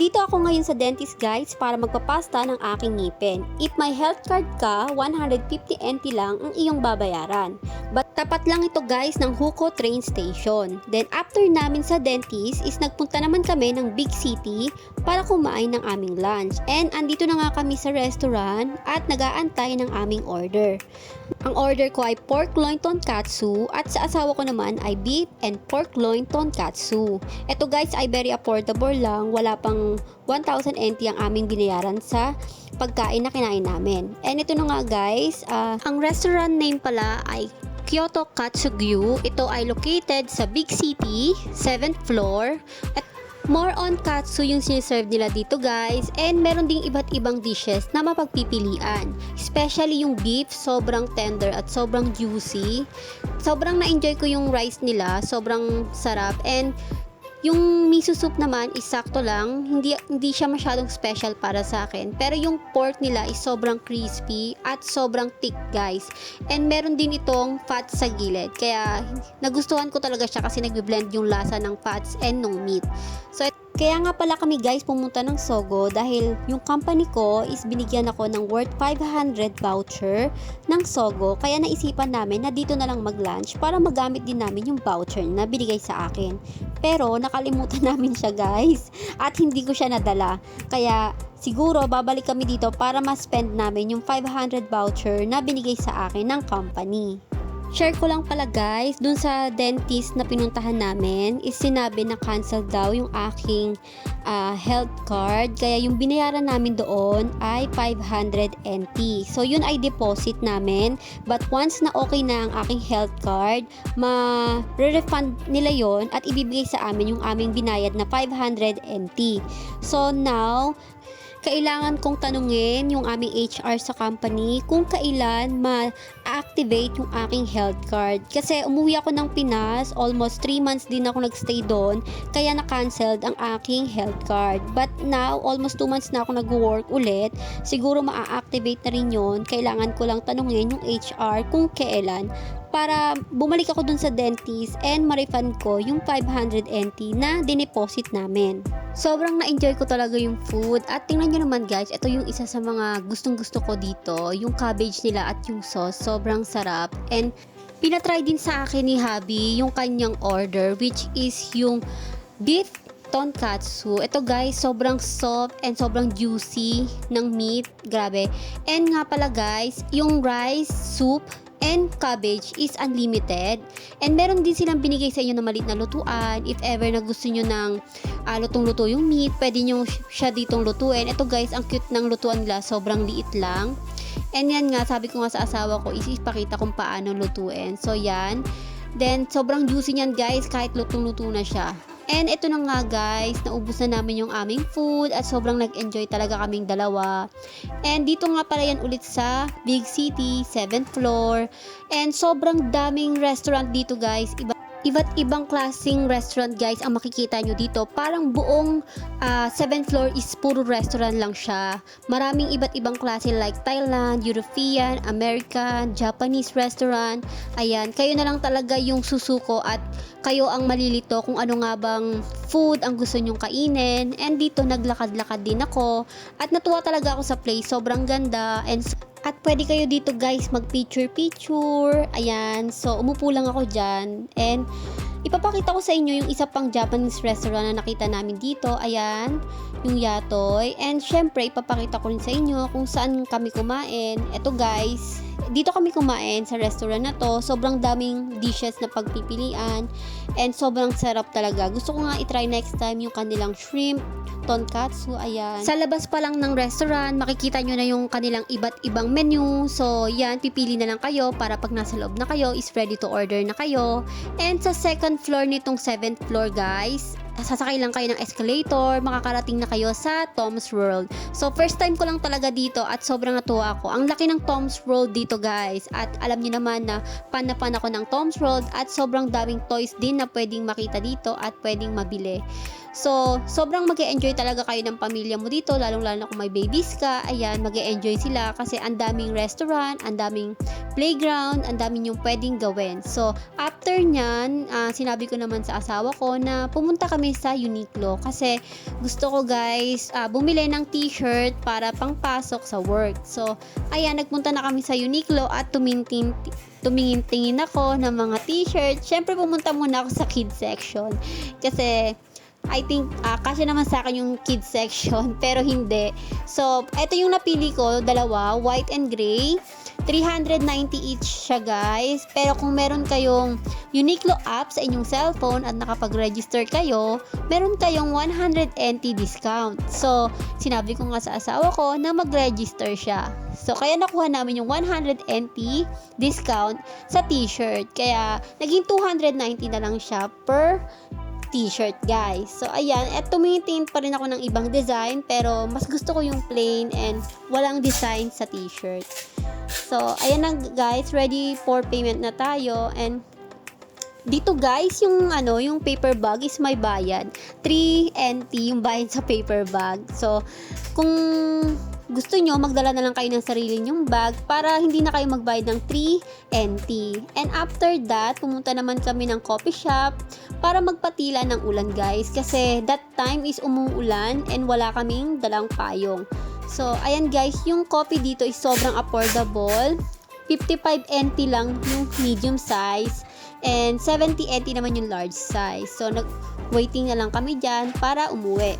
Nandito ako ngayon sa dentist guys para magpapasta ng aking ngipin. If may health card ka, 150 NT lang ang iyong babayaran. But tapat lang ito guys ng Huco train station. Then after namin sa dentist is nagpunta naman kami ng big city para kumain ng aming lunch. And andito na nga kami sa restaurant at nag-aantay ng aming order. Ang order ko ay pork loin tonkatsu at sa asawa ko naman ay beef and pork loin tonkatsu. Ito guys ay very affordable lang, wala pang 1,000 NT ang aming binayaran sa pagkain na kinain namin. And ito na nga guys, ang restaurant name pala ay Kyoto Katsugyu. Ito ay located sa Big City, 7th floor. At more on katsu yung siniserve nila dito guys. And meron ding iba't ibang dishes na mapagpipilian. Especially yung beef, sobrang tender at sobrang juicy. Sobrang na-enjoy ko yung rice nila, sobrang sarap. And yung miso soup naman is sakto lang, hindi siya masyadong special para sa akin. Pero yung pork nila is sobrang crispy at sobrang thick guys. And meron din itong fats sa gilid. Kaya nagustuhan ko talaga siya kasi nagbe-blend yung lasa ng fats and ng meat. So kaya nga pala kami guys pumunta ng Sogo dahil yung company ko is binigyan ako ng worth 500 voucher ng Sogo. Kaya naisipan namin na dito na lang mag-lunch para magamit din namin yung voucher na binigay sa akin. Pero nakalimutan namin siya guys at hindi ko siya nadala. Kaya siguro babalik kami dito para ma-spend namin yung 500 voucher na binigay sa akin ng company. Share ko lang pala guys, dun sa dentist na pinuntahan namin, is sinabi na cancel daw yung aking health card. Kaya yung binayaran namin doon ay 500 NT. So yun ay deposit namin. But once na okay na ang aking health card, ma-refund nila yon at ibibigay sa amin yung aming binayad na 500 NT. So now, kailangan kong tanungin yung aming HR sa company kung kailan ma-activate yung aking health card. Kasi umuwi ako ng Pinas, almost 3 months din ako nagstay doon, kaya na-cancelled ang aking health card. But now, almost 2 months na ako nag-work ulit, siguro ma-activate na rin yun. Kailangan ko lang tanungin yung HR kung kailan para bumalik ako dun sa dentist and ma-refund ko yung 500 NT na dineposit namin. Sobrang na-enjoy ko talaga yung food at tingnan nyo naman guys, ito yung isa sa mga gustong gusto ko dito, yung cabbage nila at yung sauce, sobrang sarap. And pinatry din sa akin ni Habi yung kanyang order which is yung beef tonkatsu. Ito guys, sobrang soft and sobrang juicy ng meat, grabe. And nga pala guys, yung rice, soup, and cabbage is unlimited. And meron din silang binigay sa inyo na maliit na lutuan. If ever na gusto nyo ng lutong-luto yung meat, pwede nyo siya ditong lutuin. Ito guys, ang cute ng lutuan nila, sobrang liit lang. And yan nga, sabi ko nga sa asawa ko, ipakita kung paano lutuin. So yan. Then, sobrang juicy niyan guys, kahit lutong-luto na siya. And ito na nga guys, naubos na namin yung aming food at sobrang nag-enjoy talaga kaming dalawa. And dito nga pala yan ulit sa Big City, 7th floor. And sobrang daming restaurant dito guys. Iba't ibang klaseng restaurant guys ang makikita nyo dito. Parang buong 7th floor is puro restaurant lang siya. Maraming iba't ibang klase like Thailand, European, American, Japanese restaurant. Ayan, kayo na lang talaga yung susuko at kayo ang malilito kung ano nga bang food ang gusto nyong kainin. And dito naglakad-lakad din ako at natuwa talaga ako sa place. Sobrang ganda at pwede kayo dito guys mag picture. Ayan, so umupo lang ako dyan. And ipapakita ko sa inyo yung isa pang Japanese restaurant na nakita namin dito. Ayan, yung Yatoy. And syempre ipapakita ko rin sa inyo kung saan kami kumain. Eto guys, dito kami kumain sa restaurant na to. Sobrang daming dishes na pagpipilian and sobrang sarap talaga. Gusto ko nga itry next time yung kanilang shrimp tonkatsu. Ayan, sa labas pa lang ng restaurant makikita nyo na yung kanilang iba't ibang menu. So yan, pipili na lang kayo para pag nasa loob na kayo is ready to order na kayo. And sa second floor nitong 7th floor guys, sasakay lang kayo ng escalator, makakarating na kayo sa Tom's World. So first time ko lang talaga dito at sobrang natuwa ako. Ang laki ng Tom's World dito guys. At alam niyo naman na fan na fan ako ng Tom's World at sobrang daming toys din na pwedeng makita dito at pwedeng mabili. So, sobrang mag-e-enjoy talaga kayo ng pamilya mo dito, lalong-lalo na kung may babies ka. Ayan, mag-e-enjoy sila kasi ang daming restaurant, ang daming playground, ang daming yung pwedeng gawin. So, after nyan, sinabi ko naman sa asawa ko na pumunta kami sa Uniqlo kasi gusto ko guys, bumili ng t-shirt para pangpasok sa work. So, ayan, nagpunta na kami sa Uniqlo at tumingin-tingin ako ng mga t-shirt. Syempre, pumunta muna ako sa kids section kasi I think kasya naman sa akin yung kids section pero hindi. So, ito yung napili ko, dalawa, white and gray. 390 each siya guys. Pero kung meron kayong Uniqlo app sa inyong cellphone at nakapag-register kayo, meron kayong 100 NT discount. So, sinabi ko nga sa asawa ko na mag-register siya. So, kaya nakuha namin yung 100 NT discount sa t-shirt. Kaya, naging 290 na lang siya per t-shirt guys. So ayan, at tumitingin pa rin ako ng ibang design pero mas gusto ko yung plain and walang design sa t-shirt. So ayan na guys, ready for payment na tayo and dito guys, yung paper bag is may bayad. 3 NT yung bayad sa paper bag. So kung gusto nyo, magdala na lang kayo ng sarili nyong bag para hindi na kayo magbayad ng 3 NT. And after that, pumunta naman kami ng coffee shop para magpatila ng ulan guys. Kasi that time is umuulan and wala kaming dalang payong. So, ayan guys, yung coffee dito is sobrang affordable. 55 NT lang yung medium size and 70 NT naman yung large size. So, waiting na lang kami dyan para umuwi.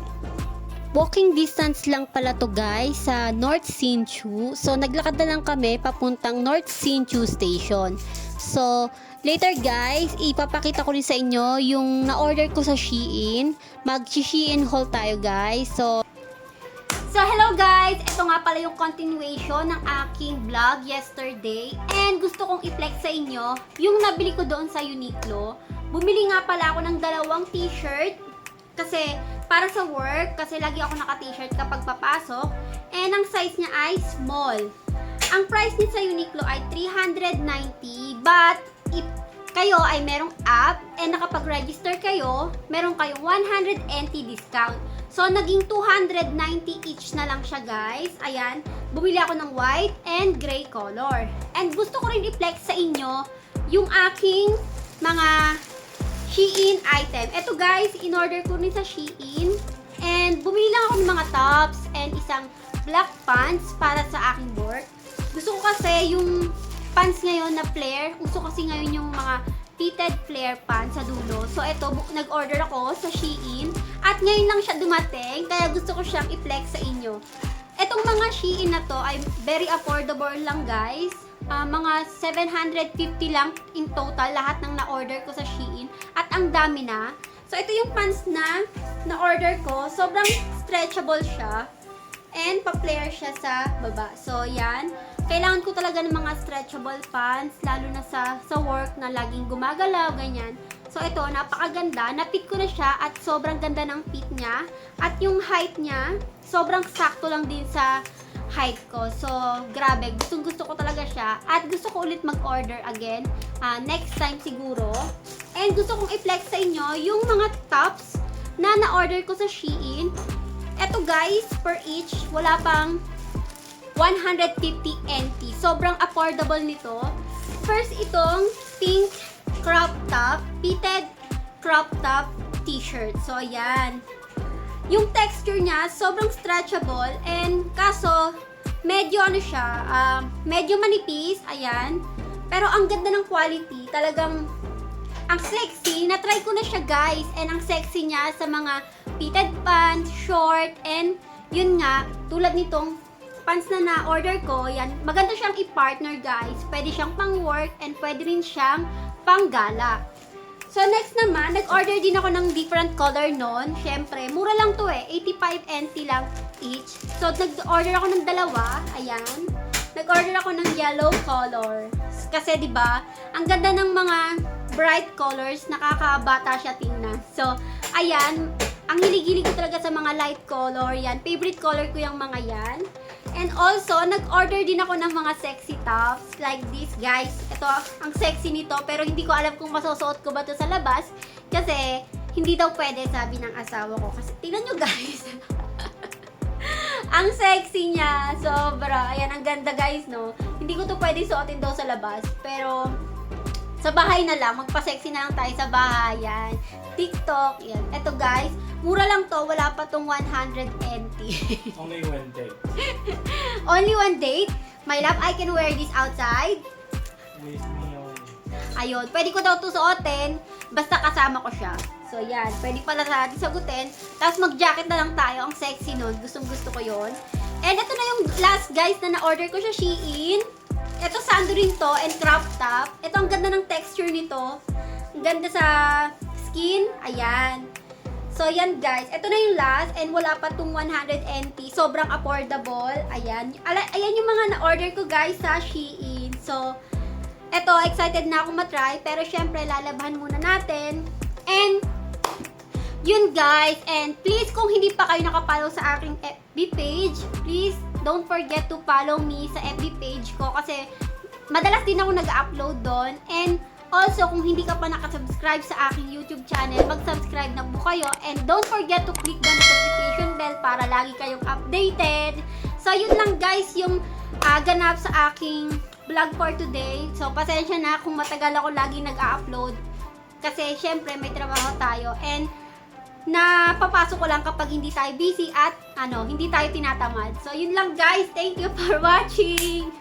Walking distance lang pala to guys sa North Hsinchu. So, naglakad na lang kami papuntang North Hsinchu Station. So, later guys, ipapakita ko rin sa inyo yung na-order ko sa Shein. Mag-Shein haul tayo guys. So, hello guys! Ito nga pala yung continuation ng aking vlog yesterday. And gusto kong i-flex sa inyo yung nabili ko doon sa Uniqlo. Bumili nga pala ako ng 2 t-shirt. Kasi para sa work, kasi lagi ako naka-t-shirt kapag papasok. And ang size niya ay small. Ang price niya sa Uniqlo ay 390. But if kayo ay merong app and nakapag-register kayo, meron kayong 100 NT discount. So, naging 290 each na lang siya guys. Ayan, bumili ako ng white and gray color. And gusto ko rin i-flex sa inyo yung aking mga Shein item. Ito guys, in-order ko rin sa Shein. And bumili lang ako ng mga tops and isang black pants para sa aking work. Gusto ko kasi yung pants ngayon na flare. Gusto kasi ngayon yung mga pleated flare pants sa dulo. So ito, nag-order ako sa Shein. At ngayon lang siya dumating. Kaya gusto ko siyang i-flex sa inyo. Etong mga Shein na to ay very affordable lang guys. Mga 750 lang in total lahat ng na-order ko sa Shein at ang dami na. So ito yung pants na na-order ko, sobrang stretchable siya and pa-flare siya sa baba. So yan, kailangan ko talaga ng mga stretchable pants lalo na sa work na laging gumagalaw ganyan. So ito, napakaganda, na-fit ko na siya at sobrang ganda ng fit niya at yung height niya sobrang sakto lang din sa height ko. So, grabe. Gusto ko talaga siya. At gusto ko ulit mag-order again. Next time siguro. And gusto kong i-flex sa inyo yung mga tops na na-order ko sa Shein. Eto guys, per each, wala pang 150 NT. Sobrang affordable nito. First, itong pink crop top, fitted crop top t-shirt. So, ayan. Yung texture niya, sobrang stretchable and kaso, medyo siya, medyo manipis, ayan. Pero ang ganda ng quality, talagang ang sexy. Na-try ko na siya guys and ang sexy niya sa mga fitted pants, short, and yun nga, tulad nitong pants na na-order ko, yan, maganda siyang i-partner guys. Pwede siyang pang-work and pwede rin siyang pang-gala. So, next naman, nag-order din ako ng different color nun. Siyempre, mura lang to 85 NT lang each. So, nag-order ako ng 2. Ayan. Nag-order ako ng yellow color. Kasi, di ba ang ganda ng mga bright colors, nakakabata siya tingnan. So, ayan. Ang hilig-hilig ko talaga sa mga light color. Yan. Favorite color ko yung mga yan. And also, nag-order din ako ng mga sexy tops like this, guys. Ito, ang sexy nito, pero hindi ko alam kung masusuot ko ba to sa labas. Kasi, hindi daw pwede, sabi ng asawa ko. Kasi tingnan nyo guys. Ang sexy niya. Sobra. Ayan, ang ganda guys, no? Hindi ko to pwede suotin daw sa labas. Pero, sa bahay na lang. Magpa-sexy na lang tayo sa bahay. Yan. TikTok. Yan. Eto guys. Mura lang to. Wala pa tong 100 NT. Only one day. Only one date. My love, I can wear this outside. With me only. Ayun. Pwede ko daw to suotin. Basta kasama ko siya. So, yan. Pwede pala natin sagutin. Tapos, mag-jacket na lang tayo. Ang sexy nun. Gustong-gusto ko yon. And, ito na yung last, guys, na na-order ko siya Shein. Ito, sando rin to. And crop top. Ito, ang ganda ng texture nito. Ang ganda sa skin. Ayan. So, yan, guys. Ito na yung last. And, wala pa tong 100 NT. Sobrang affordable. Ayan. Ayan yung mga na-order ko, guys, sa Shein. So, ito, excited na ako matry. Pero, syempre, lalabahan muna natin. And, yun guys, and please kung hindi pa kayo nakapollow sa aking FB page, please don't forget to follow me sa FB page ko kasi madalas din ako nag-upload doon. And also, kung hindi ka pa nakasubscribe sa aking YouTube channel, mag-subscribe na po kayo. And don't forget to click the notification bell para lagi kayong updated. So, yun lang guys yung ganap sa aking vlog for today. So, pasensya na kung matagal ako lagi nag-upload kasi syempre may trabaho tayo. And napapasok ko lang kapag hindi tayo busy at hindi tayo tinatamad. So, yun lang guys. Thank you for watching!